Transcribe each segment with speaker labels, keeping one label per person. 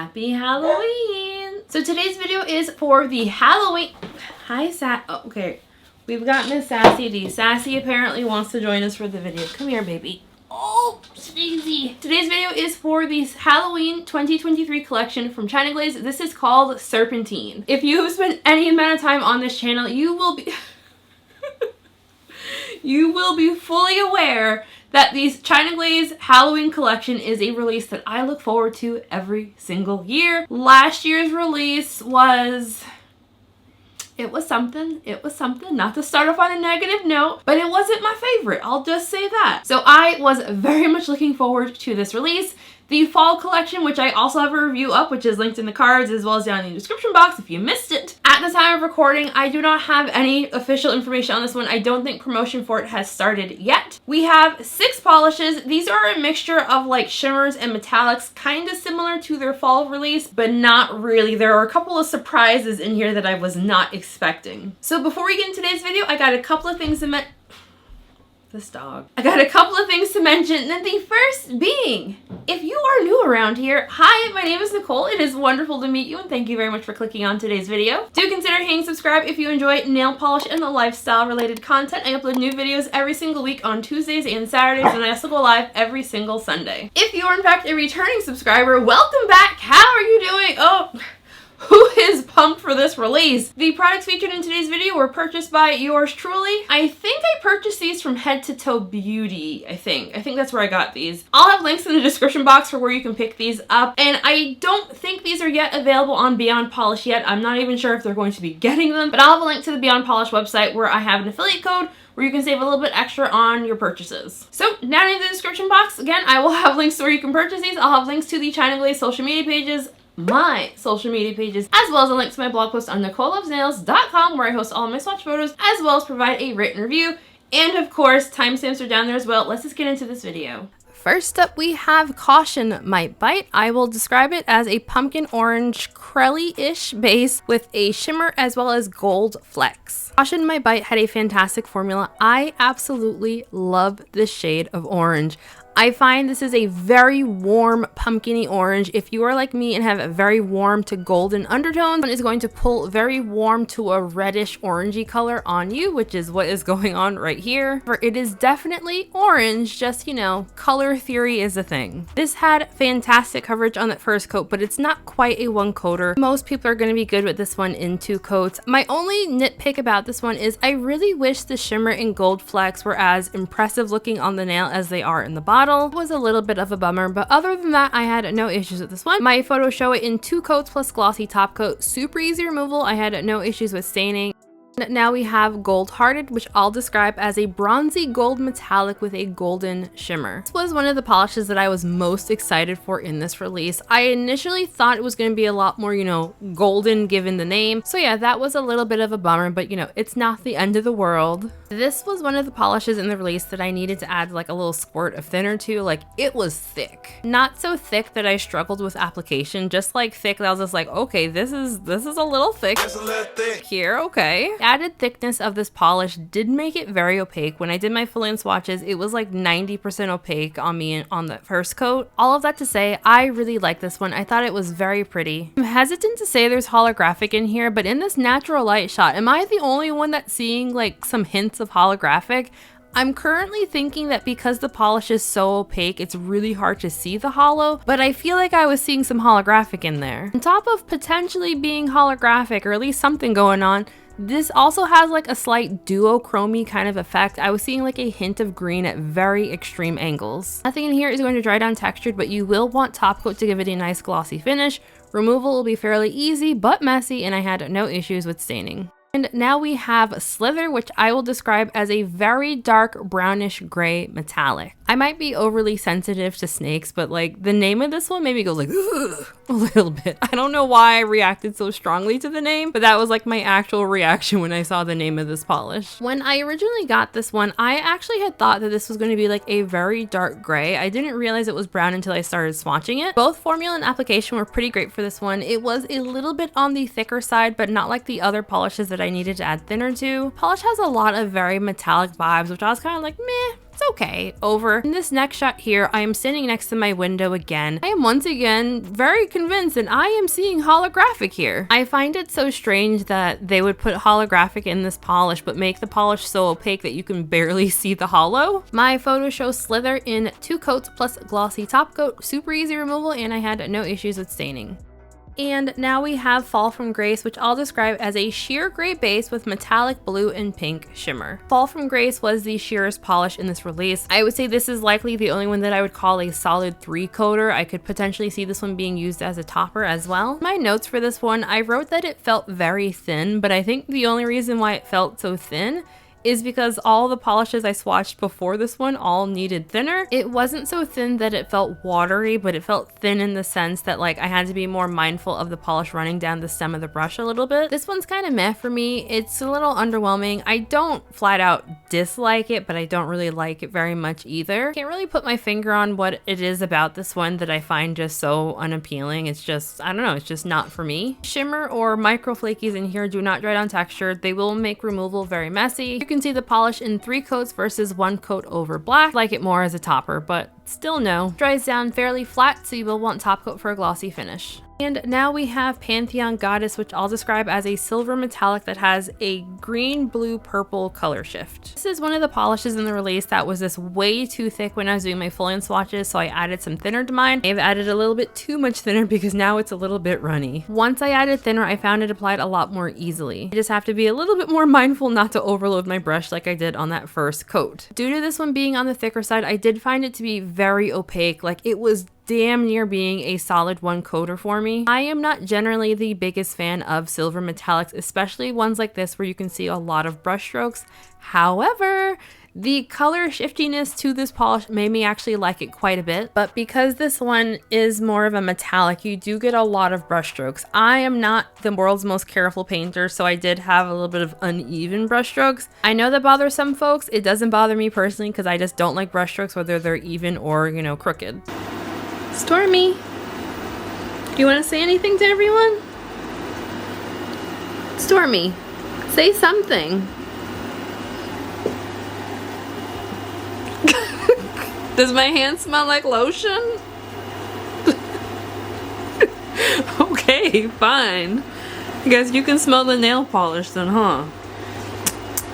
Speaker 1: Happy Halloween! So today's video is for the Halloween... Hi, oh, okay. We've got Miss Sassy D. Sassy apparently wants to join us for the video. Come here, baby. Oh, it's easy. Today's video is for the Halloween 2023 collection from China Glaze. This is called Serpentine. If you have spent any amount of time on this channel, you will be... you will be fully aware that the China Glaze Halloween collection is a release that I look forward to every single year. Last year's release was... It was something, not to start off on a negative note, but it wasn't my favorite, I'll just say that. So I was very much looking forward to this release. The fall collection, which I also have a review up, which is linked in the cards as well as down in the description box if you missed it. At the time of recording, I do not have any official information on this one. I don't think promotion for it has started yet. We have 6 polishes. These are a mixture of like shimmers and metallics, kind of similar to their fall release, but not really. There are a couple of surprises in here that I was not expecting. So before we get into today's video, I got a couple of things to mention. This dog. I got a couple of things to mention, and the first being, if you are new around here, hi, my name is Nicole. It is wonderful to meet you, and thank you very much for clicking on today's video. Do consider hitting subscribe if you enjoy nail polish and the lifestyle related content. I upload new videos every single week on Tuesdays and Saturdays, and I also go live every single Sunday. If you are in fact a returning subscriber, welcome back. How are you doing? Oh, who is pumped for this release? The products featured in today's video were purchased by yours truly. I think I purchased these from Head to Toe Beauty, I think that's where I got these. I'll have links in the description box for where you can pick these up, and I don't think these are yet available on Beyond Polish yet. I'm not even sure if they're going to be getting them, but I'll have a link to the Beyond Polish website where I have an affiliate code where you can save a little bit extra on your purchases. So down in the description box, again, I will have links to where you can purchase these. I'll have links to the China Glaze social media pages, my social media pages, as well as a link to my blog post on NicoleLovesNails.com, where I host all of my swatch photos, as well as provide a written review. And of course, timestamps are down there as well. Let's just get into this video. First up, we have Caution Might Bite. I will describe it as a pumpkin orange crelly-ish base with a shimmer as well as gold flecks. Caution Might Bite had a fantastic formula. I absolutely love this shade of orange. I find this is a very warm pumpkin-y orange. If you are like me and have a very warm to golden undertones, it is going to pull very warm to a reddish orangey color on you, which is what is going on right here. For it is definitely orange, just, you know, color theory is a thing. This had fantastic coverage on that first coat, but it's not quite a 1-coater. Most people are going to be good with this one in 2 coats. My only nitpick about this one is I really wish the shimmer and gold flecks were as impressive looking on the nail as they are in the bottom. Was a little bit of a bummer, but other than that, I had no issues with this one. My photos show it in 2 coats plus glossy top coat. Super easy removal. I had no issues with staining. Now we have Gold Hearted, which I'll describe as a bronzy gold metallic with a golden shimmer. This was one of the polishes that I was most excited for in this release. I initially thought it was going to be a lot more, you know, golden given the name. So yeah, that was a little bit of a bummer, but you know, it's not the end of the world. This was one of the polishes in the release that I needed to add like a little squirt of thinner to. Like, it was thick. Not so thick that I struggled with application, just like thick that I was just like, okay, this is a little thick. Here, okay. Added thickness of this polish did make it very opaque. When I did my full-in swatches, it was like 90% opaque on me on the first coat. All of that to say, I really like this one. I thought it was very pretty. I'm hesitant to say there's holographic in here, but in this natural light shot, am I the only one that's seeing like some hints of holographic? I'm currently thinking that because the polish is so opaque, it's really hard to see the holo, but I feel like I was seeing some holographic in there. On top of potentially being holographic, or at least something going on, this also has like a slight duochrome kind of effect. I was seeing like a hint of green at very extreme angles. Nothing in here is going to dry down textured, but you will want top coat to give it a nice glossy finish. Removal will be fairly easy but messy, and I had no issues with staining. And now we have Ssslither, which I will describe as a very dark brownish gray metallic. I might be overly sensitive to snakes, but like the name of this one maybe goes like ugh, a little bit. I don't know why I reacted so strongly to the name, but that was like my actual reaction when I saw the name of this polish. When I originally got this one, I actually had thought that this was going to be like a very dark gray. I didn't realize it was brown until I started swatching it. Both formula and application were pretty great for this one. It was a little bit on the thicker side, but not like the other polishes that I needed to add thinner to. Polish has a lot of very metallic vibes, which I was kind of like, meh. it's okay. Over in this next shot here, I am standing next to my window again. I am once again very convinced that I am seeing holographic here. I find it so strange that they would put holographic in this polish, but make the polish so opaque that you can barely see the holo. My photo shows Ssslither in 2 coats plus glossy top coat, super easy removal, and I had no issues with staining. And now we have Fall from Grace, which I'll describe as a sheer gray base with metallic blue and pink shimmer. Fall from Grace was the sheerest polish in this release. I would say this is likely the only one that I would call a solid 3-coater. I could potentially see this one being used as a topper as well. My notes for this one, I wrote that it felt very thin, but I think the only reason why it felt so thin is because all the polishes I swatched before this one all needed thinner. It wasn't so thin that it felt watery, but it felt thin in the sense that like I had to be more mindful of the polish running down the stem of the brush a little bit. This one's kind of meh for me. It's a little underwhelming. I don't flat out dislike it, but I don't really like it very much either. Can't really put my finger on what it is about this one that I find just so unappealing. It's just, I don't know, it's just not for me. Shimmer or micro flakies in here do not dry down texture. They will make removal very messy. You can see the polish in 3 coats versus 1 coat over black. I like it more as a topper, but still no. Dries down fairly flat, so you will want top coat for a glossy finish. And now we have Pantheon-Goddess, which I'll describe as a silver metallic that has a green, blue, purple color shift. This is one of the polishes in the release that was this way too thick when I was doing my full-hand swatches, so I added some thinner to mine. I've added a little bit too much thinner because now it's a little bit runny. Once I added thinner, I found it applied a lot more easily. I just have to be a little bit more mindful not to overload my brush like I did on that first coat. Due to this one being on the thicker side, I did find it to be very opaque. Like it was damn near being a solid 1-coater for me. I am not generally the biggest fan of silver metallics, especially ones like this where you can see a lot of brush strokes. However, the color shiftiness to this polish made me actually like it quite a bit, but because this one is more of a metallic, you do get a lot of brush strokes. I am not the world's most careful painter, so I did have a little bit of uneven brush strokes. I know that bothers some folks. It doesn't bother me personally because I just don't like brush strokes, whether they're even or, you know, crooked. Stormy, do you want to say anything to everyone? Stormy, say something. Does my hand smell like lotion? Okay, fine. I guess you can smell the nail polish then, huh?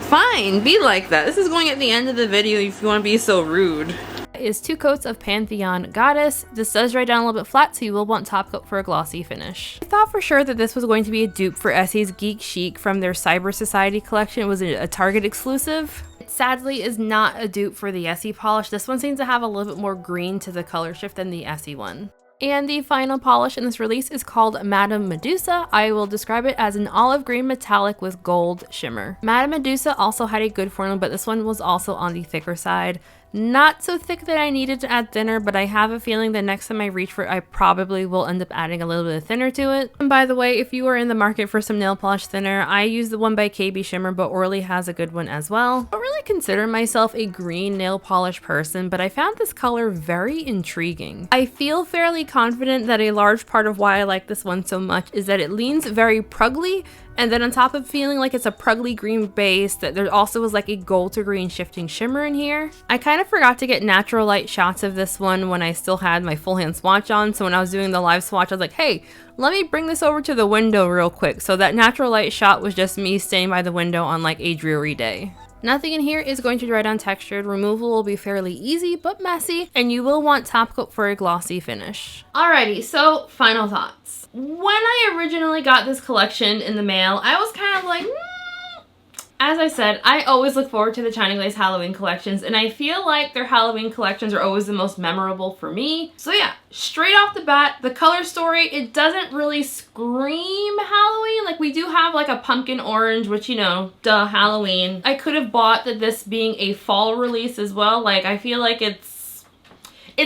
Speaker 1: Fine, be like that. This is going at the end of the video if you want to be so rude. Is 2 coats of Pantheon-Goddess. This does dry down a little bit flat, so you will want top coat for a glossy finish. I thought for sure that this was going to be a dupe for Essie's Geek Chic from their Cyber Society collection. It was a Target exclusive. It sadly is not a dupe for the Essie polish. This one seems to have a little bit more green to the color shift than the Essie one. And the final polish in this release is called Madame Medusa. I will describe it as an olive green metallic with gold shimmer. Madame Medusa also had a good formula, but this one was also on the thicker side. Not so thick that I needed to add thinner, but I have a feeling that next time I reach for it, I probably will end up adding a little bit of thinner to it. And by the way, if you are in the market for some nail polish thinner, I use the one by KB Shimmer, but Orly has a good one as well. I don't really consider myself a green nail polish person, but I found this color very intriguing. I feel fairly confident that a large part of why I like this one so much is that it leans very prugly, and then on top of feeling like it's a prugly green base, that there also is like a gold to green shifting shimmer in here. I kind of forgot to get natural light shots of this one when I still had my full hand swatch on, so when I was doing the live swatch, I was like, hey, let me bring this over to the window real quick. So that natural light shot was just me staying by the window on like a dreary day. Nothing in here is going to dry down textured. Removal will be fairly easy but messy, and you will want top coat for a glossy finish. Alrighty, so final thoughts. When I originally got this collection in the mail, I was kind of like, As I said, I always look forward to the China Glaze Halloween collections, and I feel like their Halloween collections are always the most memorable for me. So yeah, straight off the bat, the color story, it doesn't really scream Halloween. Like, we do have like a pumpkin orange, which, you know, duh, Halloween. I could have bought this being a fall release as well. Like, I feel like it's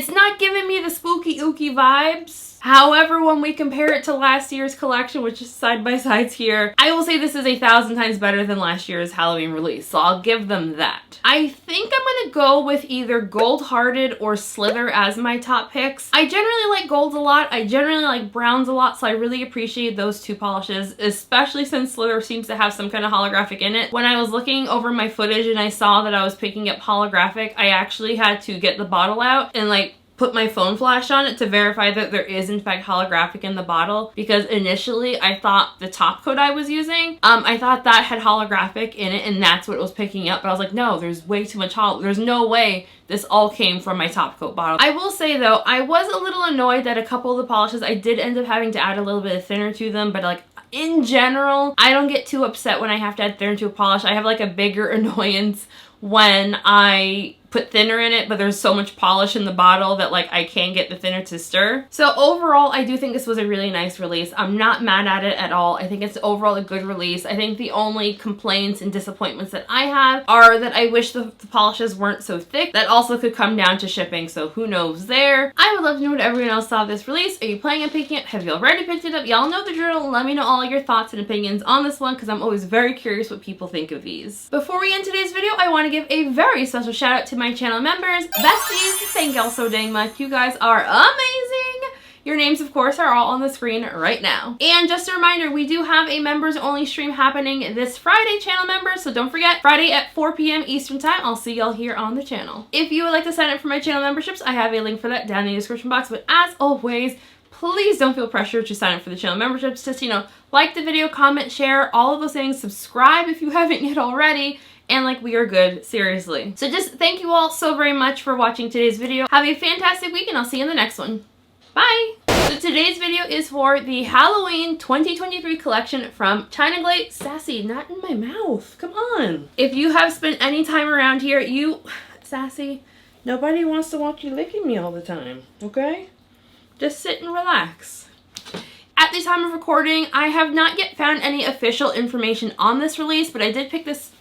Speaker 1: not giving me the spooky ooky vibes. However, when we compare it to last year's collection, which is side by sides here, I will say this is 1,000 times better than last year's Halloween release, so I'll give them that. I think I'm gonna go with either Gold Hearted or Ssslither as my top picks. I generally like golds a lot. I generally like browns a lot, so I really appreciate those two polishes, especially since Ssslither seems to have some kind of holographic in it. When I was looking over my footage and I saw that I was picking up holographic, I actually had to get the bottle out and like put my phone flash on it to verify that there is in fact holographic in the bottle, because initially I thought the top coat I was using, I thought that had holographic in it and that's what it was picking up, but I was like, no, there's way too much there's no way this all came from my top coat bottle. I will say though, I was a little annoyed that a couple of the polishes I did end up having to add a little bit of thinner to them, but like in general, I don't get too upset when I have to add thinner to a polish. I have like a bigger annoyance when I put thinner in it, but there's so much polish in the bottle that like I can't get the thinner to stir. So overall, I do think this was a really nice release. I'm not mad at it at all. I think it's overall a good release. I think the only complaints and disappointments that I have are that I wish the polishes weren't so thick. That also could come down to shipping, so who knows there. I would love to know what everyone else thought of this release. Are you planning on picking it? Have you already picked it up? Y'all know the drill. Let me know all your thoughts and opinions on this one, because I'm always very curious what people think of these. Before we end today's video, I want to give a very special shout out to my channel members. Besties, thank y'all so dang much. You guys are amazing. Your names, of course, are all on the screen right now. And just a reminder, we do have a members only stream happening this Friday, channel members, so don't forget, Friday at 4 p.m. Eastern time. I'll see y'all here on the channel. If you would like to sign up for my channel memberships, I have a link for that down in the description box, but as always, please don't feel pressured to sign up for the channel memberships. Just, you know, like the video, comment, share, all of those things. Subscribe if you haven't yet already. And like, we are good, seriously. So just thank you all so very much for watching today's video. Have a fantastic week and I'll see you in the next one. Bye! So today's video is for the Halloween 2023 collection from China Glaze. Sassy, not in my mouth. Come on. If you have spent any time around here, Sassy, nobody wants to watch you licking me all the time, okay? Just sit and relax. At the time of recording, I have not yet found any official information on this release, but I did pick this.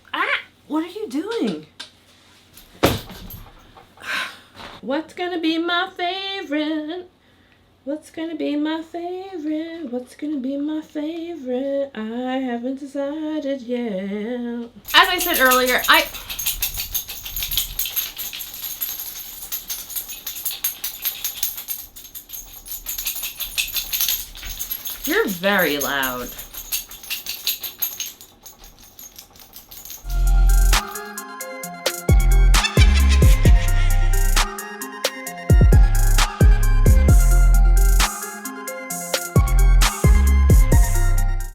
Speaker 1: What are you doing? What's gonna be my favorite? What's gonna be my favorite? What's gonna be my favorite? I haven't decided yet. As I said earlier, You're very loud.